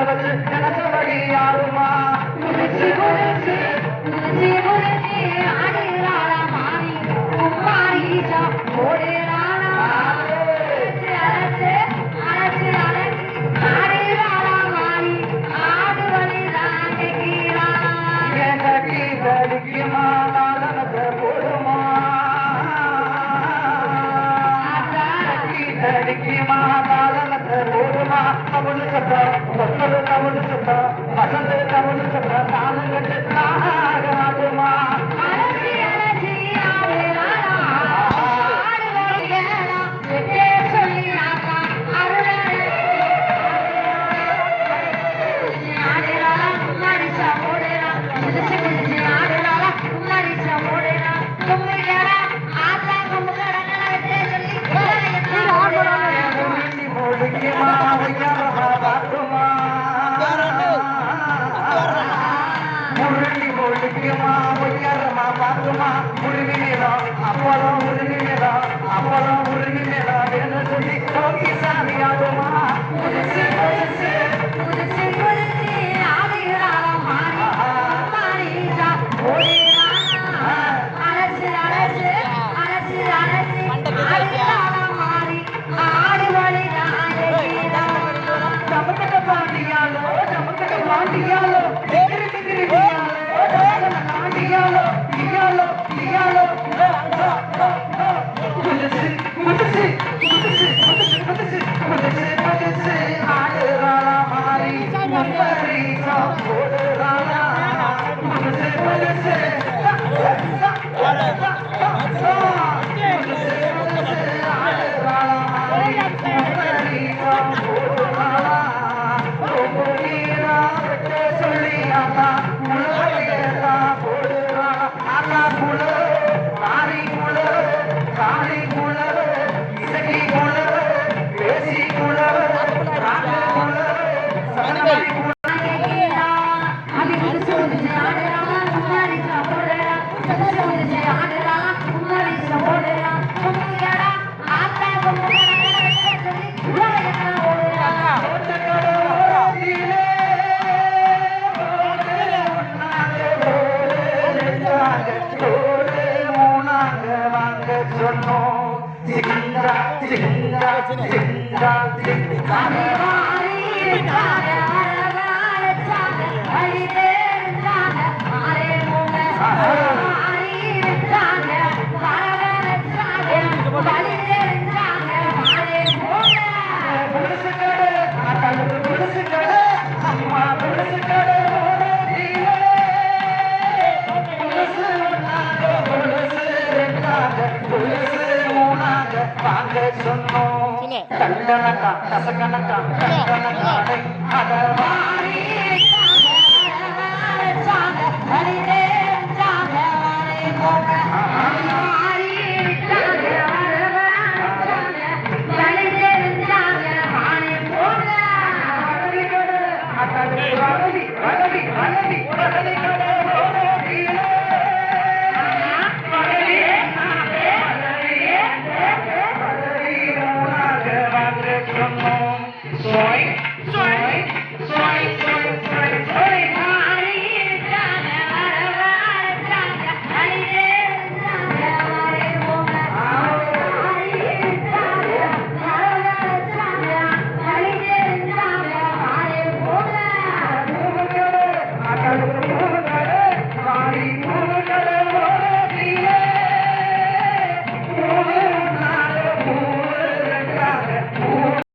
வச்சு நினைச்சபடி ஆடுமா குதிச்சு குதிச்சு குதிச்சு குதிச்சு ஆடுறாளா மாறி கும்மாரிச்சா ஓடுறாளா அழைச்சு அழைச்சு அழைச்சு அழைச்சு ஆடுறாளா மாறி ஆடு வழிதான் கேட்கிறா என் கட்டி கடிக்குமா நாளனத்தை போடுமா கடிக்குமா நாளனத்தை போடுமா தமிழ் சட்டம் சொன்னது தமிழ் சட்டம் வசந்து தமிழ் சட்டம் நானும் கட்டு ஆடுமா அழைச்சி அழைச்சி ஆடுறாளா ஆடு வழியா சொல்லி ஆடுறாளா மரிசா ஓடுறா குதிச்சு குதிச்சு ஆடுறாளா மரிசா ஓடுறா கும்மிடா ஆத்தா கும்மிடா வெட்டே சொல்லி முழுகிமா உயரமா பார்க்குமா முழுகி முழுகிமா உயரமா பார்க்குமா முழுகி நிலம் அப்பளம் முழுகி நிலம் அப்பளம் முழுகி நிலம் வேணும் சொல்லி கோகி சாமி ஆடுமா குதிச்சு குதிச்சு குதிச்சு குதிச்சு ஆடுகிறாளா மாறி மாறிச்சா ஓடுறாளா அழைச்சு அழைச்சு அழைச்சு அழைச்சு ஆடுகிறாளா மாறி ஆடு வழிதான் நமக்கு பாண்டியாலோ நமக்கு பாண்டியாலோ டிகிரி டிகிரி பாண்டியாலோ டியாலோ டியாலோ குதிச்சு குதிச்சு குதிச்சு குதிச்சு குதிச்சு குதிச்சு குதிச்சு ஆடுறாளா மாறி மரிசா ஓடுறாளா குதிச்சு குதிச்சு கண்டனக்கா கசக்கனக்கா கண்டனக்காடை அடவாரி ஹரிதே ஜாகவாரே போக ஹரி ஜாகவாரே ஹரிதே ஜாகவாரே போக ஹரி கட ஹரி ஹரி ஹரி ஹரி